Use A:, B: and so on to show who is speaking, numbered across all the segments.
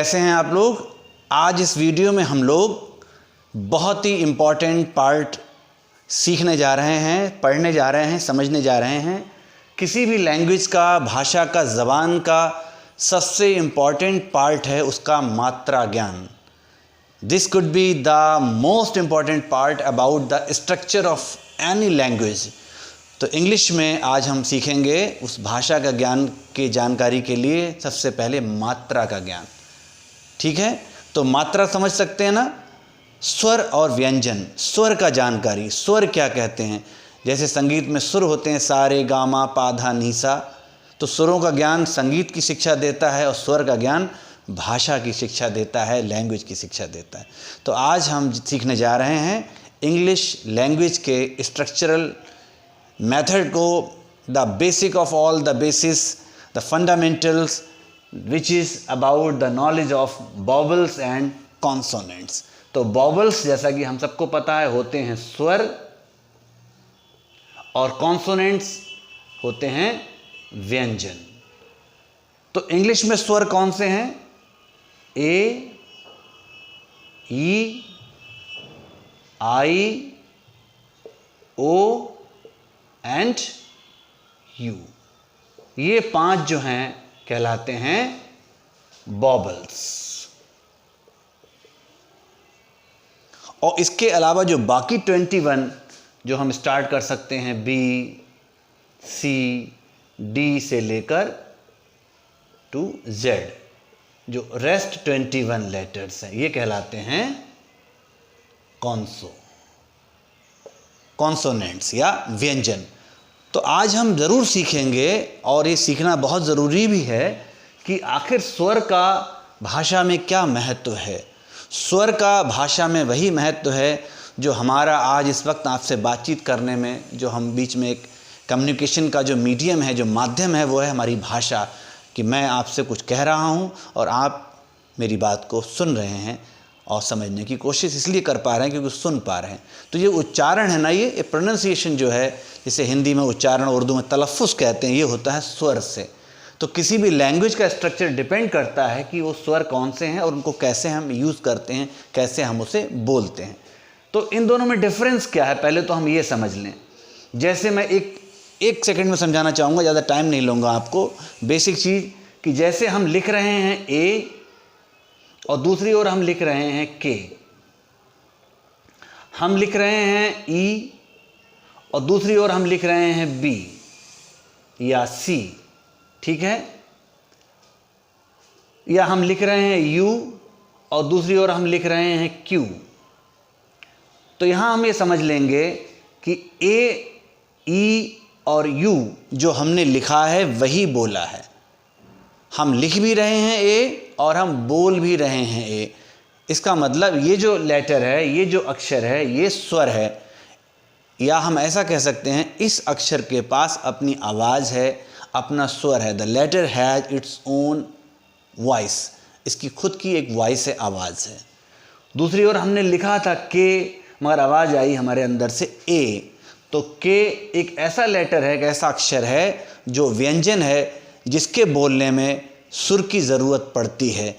A: कैसे हैं आप लोग। आज इस वीडियो में हम लोग बहुत ही इम्पॉर्टेंट पार्ट सीखने जा रहे हैं, पढ़ने जा रहे हैं, समझने जा रहे हैं। किसी भी लैंग्वेज का, भाषा का, ज़बान का सबसे इम्पॉर्टेंट पार्ट है उसका मात्रा ज्ञान। This could be the most important part about the structure of any language. तो इंग्लिश में आज हम सीखेंगे उस भाषा का ज्ञान की जानकारी के लिए सबसे पहले मात्रा का ज्ञान। ठीक है, तो मात्रा समझ सकते हैं ना। स्वर और व्यंजन, स्वर का जानकारी, स्वर क्या कहते हैं। जैसे संगीत में सुर होते हैं, सारे गामा पाधा नीसा, तो सुरों का ज्ञान संगीत की शिक्षा देता है और स्वर का ज्ञान भाषा की शिक्षा देता है, लैंग्वेज की शिक्षा देता है। तो आज हम सीखने जा रहे हैं इंग्लिश लैंग्वेज के स्ट्रक्चरल मेथड को, the basic of all the basis, the fundamentals, which is about the knowledge of vowels and consonants। तो vowels जैसा कि हम सबको पता है होते हैं स्वर और consonants होते हैं व्यंजन। तो इंग्लिश में स्वर कौन से हैं? ए, ई, आई, ओ एंड यू, ये 5 जो हैं कहलाते हैं वॉबल्स। और इसके अलावा जो बाकी 21 जो हम स्टार्ट कर सकते हैं बी, सी, डी से लेकर टू जेड, जो रेस्ट 21 लेटर्स हैं, ये कहलाते हैं कॉन्सोनेंट्स या व्यंजन। तो आज हम ज़रूर सीखेंगे और ये सीखना बहुत ज़रूरी भी है कि आखिर स्वर का भाषा में क्या महत्व है। स्वर का भाषा में वही महत्व है जो हमारा आज इस वक्त आपसे बातचीत करने में, जो हम बीच में एक कम्युनिकेशन का जो मीडियम है, जो माध्यम है, वो है हमारी भाषा। कि मैं आपसे कुछ कह रहा हूँ और आप मेरी बात को सुन रहे हैं और समझने की कोशिश इसलिए कर पा रहे हैं क्योंकि सुन पा रहे हैं। तो ये उच्चारण है ना, ये प्रोनाउंसिएशन जो है, जिसे हिंदी में उच्चारण, उर्दू में तलफ़ुज़ कहते हैं, ये होता है स्वर से। तो किसी भी लैंग्वेज का स्ट्रक्चर डिपेंड करता है कि वो स्वर कौन से हैं और उनको कैसे हम यूज़ करते हैं, कैसे हम उसे बोलते हैं। तो इन दोनों में डिफरेंस क्या है, पहले तो हम ये समझ लें। जैसे मैं एक सेकंड में समझाना चाहूँगा, ज़्यादा टाइम नहीं लूँगा आपको। बेसिक चीज़ कि जैसे हम लिख रहे हैं ए और दूसरी ओर हम लिख रहे हैं के, हम लिख रहे हैं ई और दूसरी ओर हम लिख रहे हैं बी या सी, ठीक है, या हम लिख रहे हैं यू और दूसरी ओर हम लिख रहे हैं क्यू। तो यहां हम ये समझ लेंगे कि ए, ई और यू जो हमने लिखा है वही बोला है। हम लिख भी रहे हैं ए और हम बोल भी रहे हैं ए। इसका मतलब ये जो लेटर है, ये जो अक्षर है, ये स्वर है, या हम ऐसा कह सकते हैं इस अक्षर के पास अपनी आवाज़ है, अपना स्वर है। The letter has its own voice, इसकी खुद की एक वॉइस है, आवाज़ है। दूसरी ओर हमने लिखा था के, मगर आवाज़ आई हमारे अंदर से ए। तो के एक ऐसा लेटर है, एक ऐसा अक्षर है जो व्यंजन है, जिसके बोलने में सुर की ज़रूरत पड़ती है।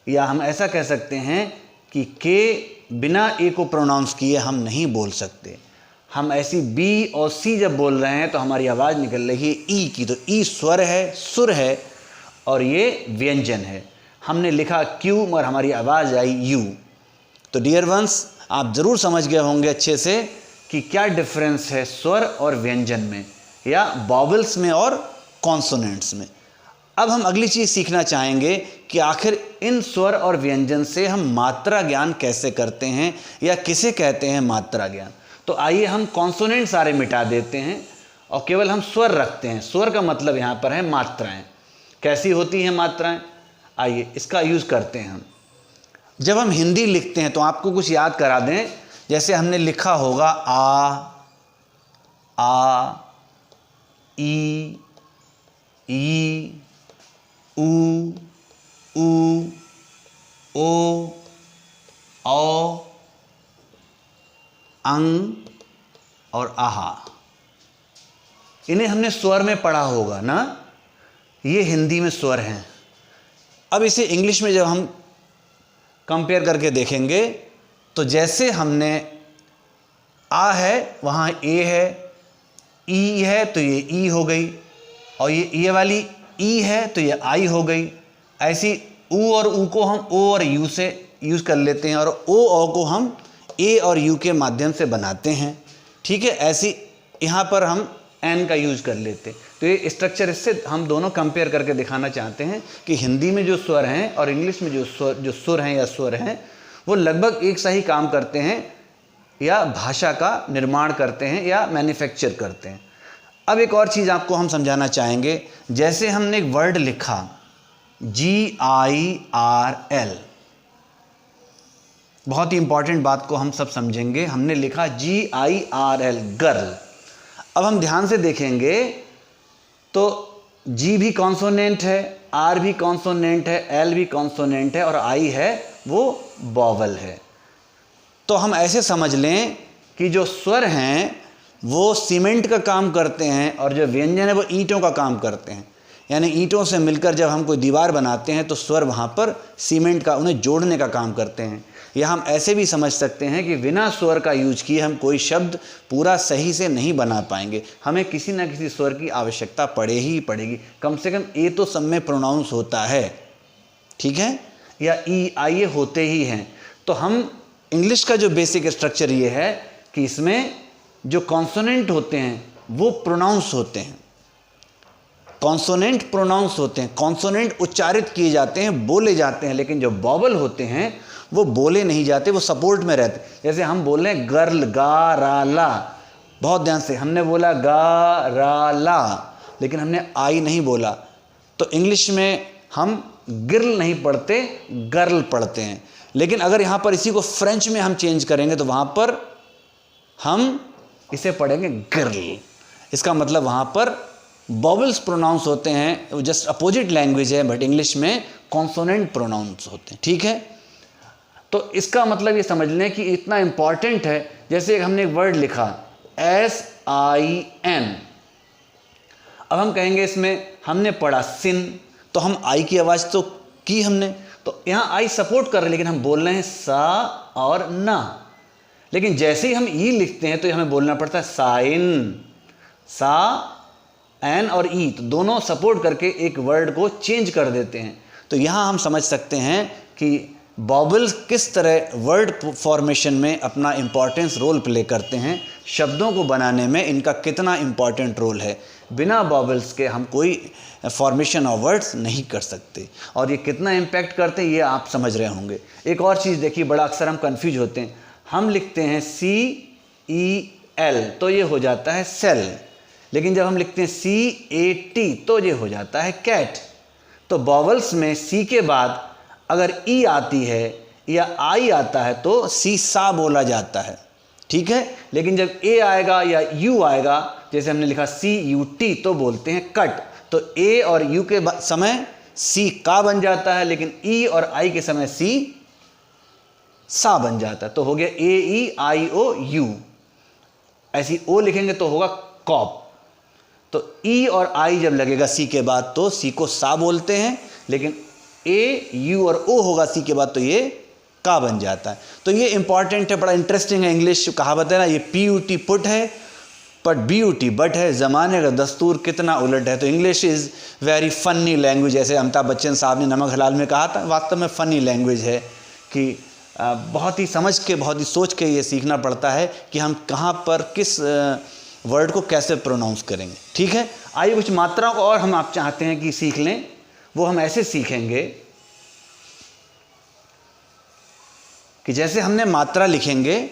A: या हम ऐसा कह सकते हैं कि के बिना ए को प्रोनाउंस किए हम नहीं बोल सकते। हम ऐसी बी और सी जब बोल रहे हैं तो हमारी आवाज़ निकल रही है ई की, तो ई स्वर है, सुर है, और ये व्यंजन है। हमने लिखा क्यू मगर हमारी आवाज़ आई यू। तो डियर वंस, आप ज़रूर समझ गए होंगे अच्छे से कि क्या डिफरेंस है स्वर और व्यंजन में, या वॉवल्स में और कॉन्सोनेंट्स में। अब हम अगली चीज़ सीखना चाहेंगे कि आखिर इन स्वर और व्यंजन से हम मात्रा ज्ञान कैसे करते हैं, या किसे कहते हैं मात्रा ज्ञान। तो आइए हम कॉन्सोनेंट सारे मिटा देते हैं और केवल हम स्वर रखते हैं। स्वर का मतलब यहाँ पर है मात्राएं। कैसी होती हैं मात्राएं, आइए इसका यूज़ करते हैं हम। जब हम हिंदी लिखते हैं तो आपको कुछ याद करा दें। जैसे हमने लिखा होगा आ, ई, ऊ, ओ, औ, अंग और आहा। इन्हें हमने स्वर में पढ़ा होगा ना। ये हिंदी में स्वर हैं। अब इसे इंग्लिश में जब हम कंपेयर करके देखेंगे तो जैसे हमने आ है वहाँ ए है, ई है तो ये ई हो गई, और ये वाली ई है तो ये आई हो गई। ऐसी ऊ और ऊ को हम ओ और यू से यूज़ कर लेते हैं, और ओ को हम ए और यू के माध्यम से बनाते हैं। ठीक है, ऐसी यहाँ पर हम एन का यूज़ कर लेते हैं। तो ये स्ट्रक्चर, इससे हम दोनों कंपेयर करके दिखाना चाहते हैं कि हिंदी में जो स्वर हैं और इंग्लिश में जो सुर हैं या स्वर हैं वो लगभग एक सा ही काम करते हैं, या भाषा का निर्माण करते हैं या मैन्युफैक्चर करते हैं। अब एक और चीज़ आपको हम समझाना चाहेंगे। जैसे हमने एक वर्ड लिखा GIRL, बहुत ही इंपॉर्टेंट बात को हम सब समझेंगे। हमने लिखा GIRL, गर्ल। अब हम ध्यान से देखेंगे तो G भी कॉन्सोनेंट है, R भी कॉन्सोनेंट है, L भी कॉन्सोनेंट है, और I है वो वॉवल है। तो हम ऐसे समझ लें कि जो स्वर हैं वो सीमेंट का काम करते हैं, और जो व्यंजन है वो ईंटों का काम करते हैं। यानी ईंटों से मिलकर जब हम कोई दीवार बनाते हैं तो स्वर वहाँ पर सीमेंट का, उन्हें जोड़ने का काम करते हैं। या हम ऐसे भी समझ सकते हैं कि बिना स्वर का यूज किए हम कोई शब्द पूरा सही से नहीं बना पाएंगे, हमें किसी ना किसी स्वर की आवश्यकता पड़े ही पड़ेगी। कम से कम ए तो सब में प्रोनाउंस होता है, ठीक है, या ई आई ये होते ही हैं। तो हम इंग्लिश का जो बेसिक स्ट्रक्चर ये है कि इसमें जो कॉन्सोनेंट होते हैं वो प्रोनाउंस होते हैं, कॉन्सोनेंट प्रोनाउंस होते हैं, कॉन्सोनेंट उच्चारित किए जाते हैं, बोले जाते हैं, लेकिन जो वॉवल होते हैं वो बोले नहीं जाते, वो सपोर्ट में रहते। जैसे हम बोल रहे हैं गर्ल, गा रा ला, बहुत ध्यान से हमने बोला गा रा ला, लेकिन हमने आई नहीं बोला। तो इंग्लिश में हम गिर्ल नहीं पढ़ते, गर्ल पढ़ते हैं। लेकिन अगर यहाँ पर इसी को फ्रेंच में हम चेंज करेंगे तो वहाँ पर हम इसे पढ़ेंगे गिर्ल। इसका मतलब वहाँ पर वॉवल्स प्रोनाउंस होते हैं, वो जस्ट अपोजिट लैंग्वेज है, बट इंग्लिश में कॉन्सोनेंट प्रोनाउंस होते हैं। ठीक है, तो इसका मतलब ये समझ लें कि इतना इम्पॉर्टेंट है। जैसे हमने एक वर्ड लिखा SIN, अब हम कहेंगे इसमें हमने पढ़ा सिन, तो हम आई की आवाज़ तो की हमने, तो यहाँ आई सपोर्ट कर रहे हैं, लेकिन हम बोल रहे हैं सा और ना। लेकिन जैसे ही हम ई लिखते हैं तो हमें बोलना पड़ता है साइन, सा एन और ई, तो दोनों सपोर्ट करके एक वर्ड को चेंज कर देते हैं। तो यहाँ हम समझ सकते हैं कि वॉवल्स किस तरह वर्ड फॉर्मेशन में अपना इम्पॉर्टेंस रोल प्ले करते हैं, शब्दों को बनाने में इनका कितना इम्पॉर्टेंट रोल है। बिना वॉवल्स के हम कोई फॉर्मेशन ऑफ वर्ड्स नहीं कर सकते, और ये कितना इम्पैक्ट करते हैं ये आप समझ रहे होंगे। एक और चीज़ देखिए, बड़ा अक्सर हम कंफ्यूज होते हैं। हम लिखते हैं CEL तो ये हो जाता है सेल, लेकिन जब हम लिखते हैं CAT तो ये हो जाता है कैट। तो वॉवल्स में सी के बाद अगर ई आती है या आई आता है तो सी सा बोला जाता है, ठीक है। लेकिन जब ए आएगा या यू आएगा, जैसे हमने लिखा CUT तो बोलते हैं कट। तो ए और यू के समय सी का बन जाता है, लेकिन ई और आई के समय सी सा बन जाता है। तो हो गया AEIOU। ऐसी ओ लिखेंगे तो होगा कॉप। तो ई और आई जब लगेगा सी के बाद तो सी को सा बोलते हैं, लेकिन ए यू और ओ होगा सी के बाद तो ये का बन जाता है। तो ये इंपॉर्टेंट है, बड़ा इंटरेस्टिंग है। इंग्लिश कहावत है ना, ये PUT पुट है बट BUT बट है, ज़माने का दस्तूर कितना उलट है। तो English is very funny language, जैसे अमिताभ बच्चन साहब ने नमक हलाल में कहा था, वास्तव में फ़नी लैंग्वेज है कि बहुत ही समझ के, बहुत ही सोच के ये सीखना पड़ता है कि हम कहाँ पर किस वर्ड को कैसे प्रोनाउंस करेंगे। ठीक है, आइए कुछ मात्राओं को और हम आप चाहते हैं कि सीख लें, वो हम ऐसे सीखेंगे कि जैसे हमने मात्रा लिखेंगे,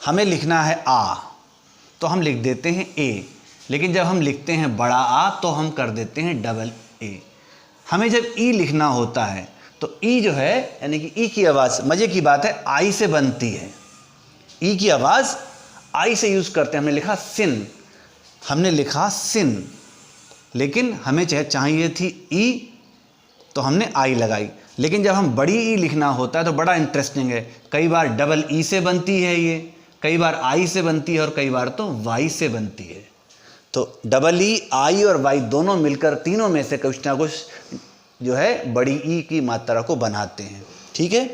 A: हमें लिखना है आ तो हम लिख देते हैं ए, लेकिन जब हम लिखते हैं बड़ा आ तो हम कर देते हैं डबल ए। हमें जब ई लिखना होता है तो ई जो है, यानी कि ई की आवाज़, मज़े की बात है, आई से बनती है। ई की आवाज़ आई से यूज़ करते हैं। हमने लिखा सिन, हमने लिखा सिन, लेकिन हमें चाहिए थी ई तो हमने आई लगाई। लेकिन जब हम बड़ी ई लिखना होता है तो बड़ा इंटरेस्टिंग है, कई बार डबल ई से बनती है ये, कई बार आई से बनती है और कई बार तो वाई से बनती है। तो डबल ई, आई और वाई दोनों मिलकर, तीनों में से कुछ ना कुछ जो है बड़ी ई की मात्रा को बनाते हैं। ठीक है,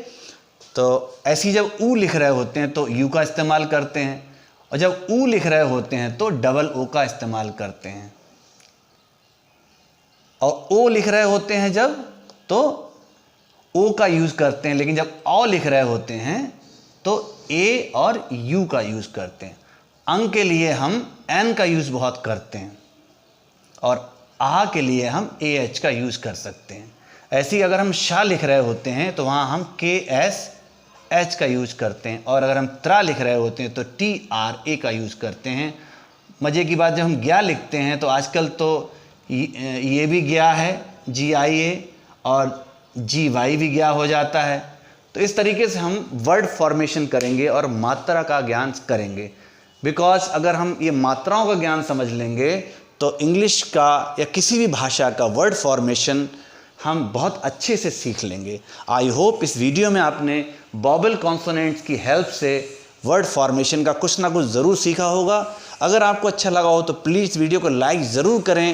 A: तो ऐसी जब ऊ लिख रहे होते हैं तो यू का इस्तेमाल करते हैं, और जब ऊ लिख रहे होते हैं तो डबल ओ का इस्तेमाल करते हैं, और ओ लिख रहे होते हैं जब तो ओ का यूज़ करते हैं, लेकिन जब औ लिख रहे होते हैं तो ए और यू का यूज़ करते हैं। अंग के लिए हम एन का यूज़ बहुत करते हैं, और आ के लिए हम ए एच का यूज़ कर सकते हैं। ऐसे ही अगर हम शाह लिख रहे होते हैं तो वहाँ हम के एस एच का यूज़ करते हैं, और अगर हम त्रा लिख रहे होते हैं तो टी आर ए का यूज़ करते हैं। मज़े की बात, जब हम ज्ञा लिखते हैं तो आजकल तो ये भी ज्ञा है जी आई ए, और जी वाई भी ज्ञा हो जाता है। तो इस तरीके से हम वर्ड फॉर्मेशन करेंगे और मात्रा का ज्ञान करेंगे। बिकॉज अगर हम ये मात्राओं का ज्ञान समझ लेंगे तो इंग्लिश का या किसी भी भाषा का वर्ड फॉर्मेशन हम बहुत अच्छे से सीख लेंगे। आई होप इस वीडियो में आपने वोवेल कॉन्सोनेंट्स की हेल्प से वर्ड फॉर्मेशन का कुछ ना कुछ ज़रूर सीखा होगा। अगर आपको अच्छा लगा हो तो प्लीज़ वीडियो को लाइक ज़रूर करें